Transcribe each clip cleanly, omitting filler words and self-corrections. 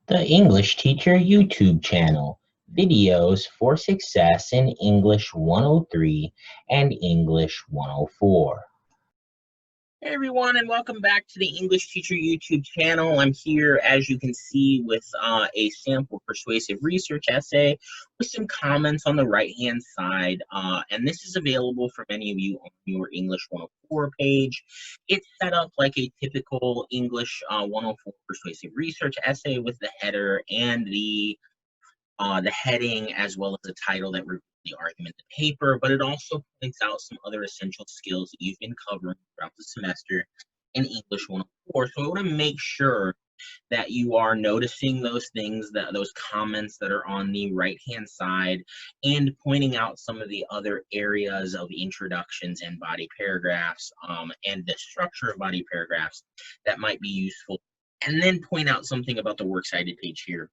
The English Teacher YouTube channel, videos for success in English 103 and English 104. Hey everyone, and welcome back to the English Teacher YouTube channel. I'm here, as you can see, with a sample persuasive research essay with some comments on the right-hand side. And this is available for many of you on your English 104 page. It's set up like a typical English 104 persuasive research essay with the header and the heading, as well as the title that reveals the argument in the paper, but it also points out some other essential skills that you've been covering throughout the semester in English 104. So I want to make sure that you are noticing those things, those comments that are on the right-hand side, and pointing out some of the other areas of introductions and body paragraphs, and the structure of body paragraphs that might be useful. And then point out something about the works cited page here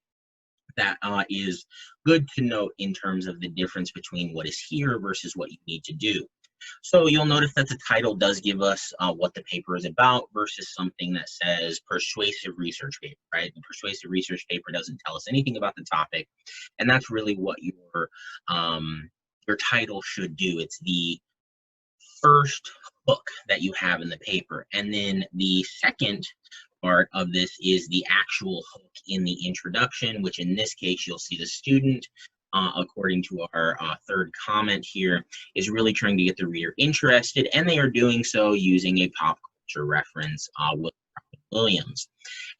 that is good to note in terms of the difference between what is here versus what you need to do. So you'll notice that the title does give us what the paper is about versus something that says persuasive research paper, right? The persuasive research paper doesn't tell us anything about the topic, and that's really what your title should do. It's the first hook that you have in the paper, and then the second part of this is the actual hook in the introduction, which in this case you'll see the student, according to our third comment here, is really trying to get the reader interested, and they are doing so using a pop culture reference with Williams.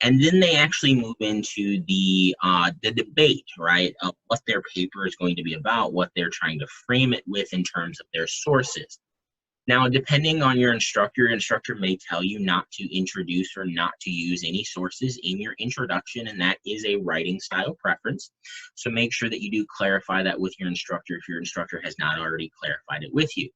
And then they actually move into the debate, right, of what their paper is going to be about, what they're trying to frame it with in terms of their sources. Now, depending on your instructor may tell you not to introduce or not to use any sources in your introduction, and that is a writing style preference. So make sure that you do clarify that with your instructor if your instructor has not already clarified it with you.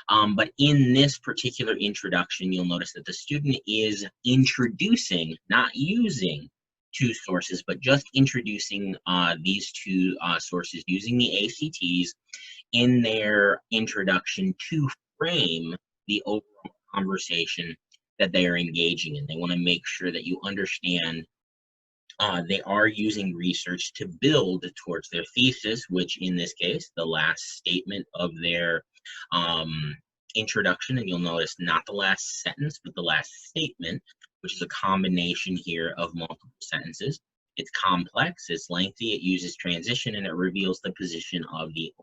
But in this particular introduction, you'll notice that the student is introducing, not using two sources, but just introducing these two sources using the ACTs in their introduction to frame the overall conversation that they are engaging in. They want to make sure that you understand they are using research to build towards their thesis, which in this case, the last statement of their introduction, and you'll notice not the last sentence, but the last statement, which is a combination here of multiple sentences. It's complex, it's lengthy, it uses transition, and it reveals the position of the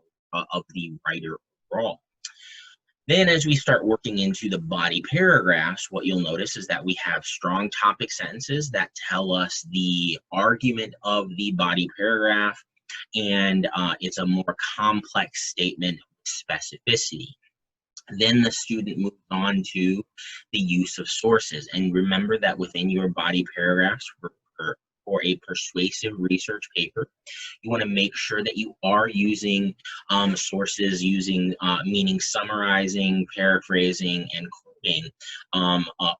writer overall. Then as we start working into the body paragraphs, what you'll notice is that we have strong topic sentences that tell us the argument of the body paragraph, and it's a more complex statement with specificity. Then the student moves on to the use of sources. And remember that within your body paragraphs for a persuasive research paper, you want to make sure that you are using sources, meaning summarizing, paraphrasing, and quoting,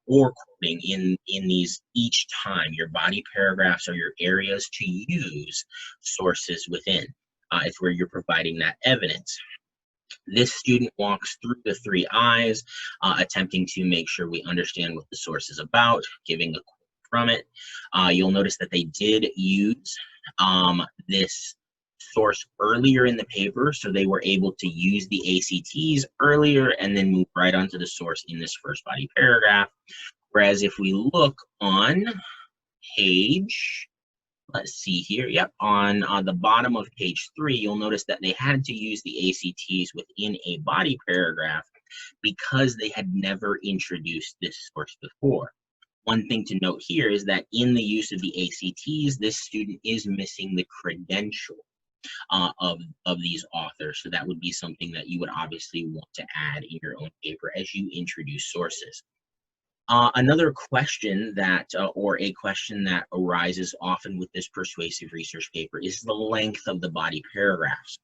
or quoting in these each time. Your body paragraphs are your areas to use sources within. It's where you're providing that evidence. This student walks through the three I's, attempting to make sure we understand what the source is about, giving a quote from it. You'll notice that they did use this source earlier in the paper, so they were able to use the ACTs earlier and then move right onto the source in this first body paragraph. Whereas if we look on page, let's see here, yep, on the bottom of page 3, you'll notice that they had to use the ACTs within a body paragraph because they had never introduced this source before. One thing to note here is that in the use of the ACTs, this student is missing the credential of these authors. So that would be something that you would obviously want to add in your own paper as you introduce sources. Another question that, or a question that arises often with this persuasive research paper is the length of the body paragraphs.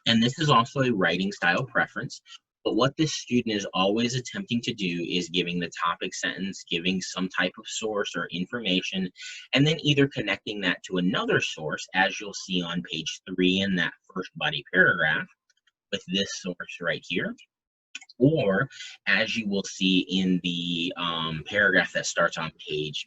And this is also a writing style preference. But what this student is always attempting to do is giving the topic sentence, giving some type of source or information, and then either connecting that to another source, as you'll see on page 3 in that first body paragraph, with this source right here, Or, as you will see in the paragraph that starts on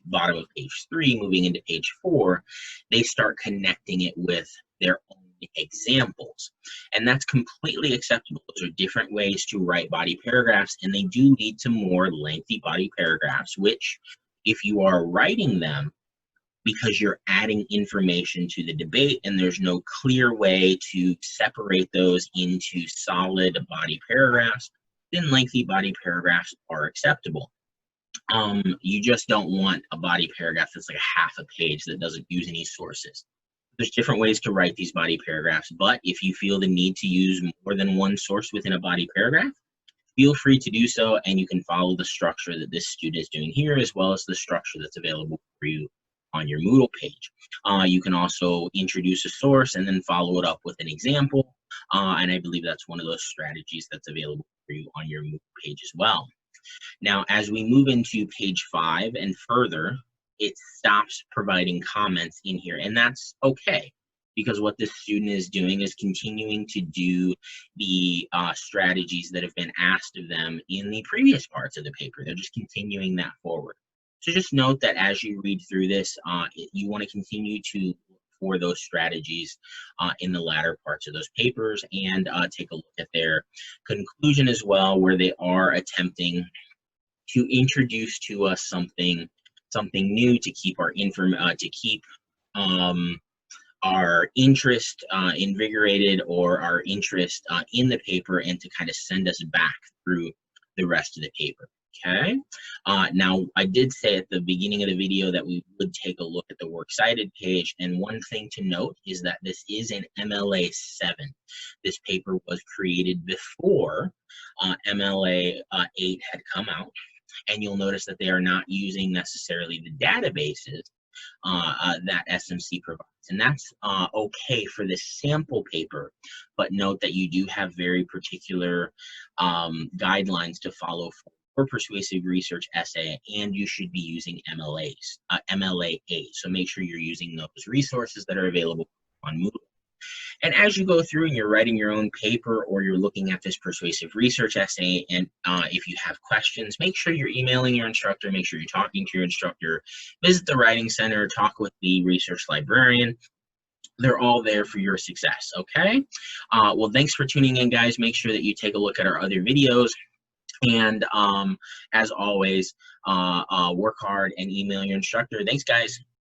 bottom of page 3, moving into page 4, they start connecting it with their own examples. And that's completely acceptable. Those are different ways to write body paragraphs, and they do lead to more lengthy body paragraphs, which, if you are writing them because you're adding information to the debate and there's no clear way to separate those into solid body paragraphs, then lengthy body paragraphs are acceptable. You just don't want a body paragraph that's like a half a page that doesn't use any sources. There's different ways to write these body paragraphs, but if you feel the need to use more than one source within a body paragraph, feel free to do so, and you can follow the structure that this student is doing here, as well as the structure that's available for you on your Moodle page. You can also introduce a source and then follow it up with an example, and I believe that's one of those strategies that's available for you on your Moodle page as well. Now, as we move into page 5 and further, it stops providing comments in here, and that's okay, because what this student is doing is continuing to do the strategies that have been asked of them in the previous parts of the paper. They're just continuing that forward. So just note that as you read through this, you want to continue to look for those strategies in the latter parts of those papers, and take a look at their conclusion as well, where they are attempting to introduce to us something new to keep our our interest invigorated, or our interest in the paper, and to kind of send us back through the rest of the paper. Okay. Now, I did say at the beginning of the video that we would take a look at the works cited page, and one thing to note is that this is an MLA 7. This paper was created before MLA 8 had come out, and you'll notice that they are not using necessarily the databases that SMC provides. And that's okay for this sample paper, but note that you do have very particular guidelines to follow for persuasive research essay, and you should be using MLA 8. So make sure you're using those resources that are available on Moodle. And as you go through and you're writing your own paper, or you're looking at this persuasive research essay, and if you have questions, make sure you're emailing your instructor, make sure you're talking to your instructor, visit the Writing Center, talk with the research librarian. They're all there for your success, okay? Well, thanks for tuning in, guys. Make sure that you take a look at our other videos. And as always, work hard and email your instructor. Thanks, guys.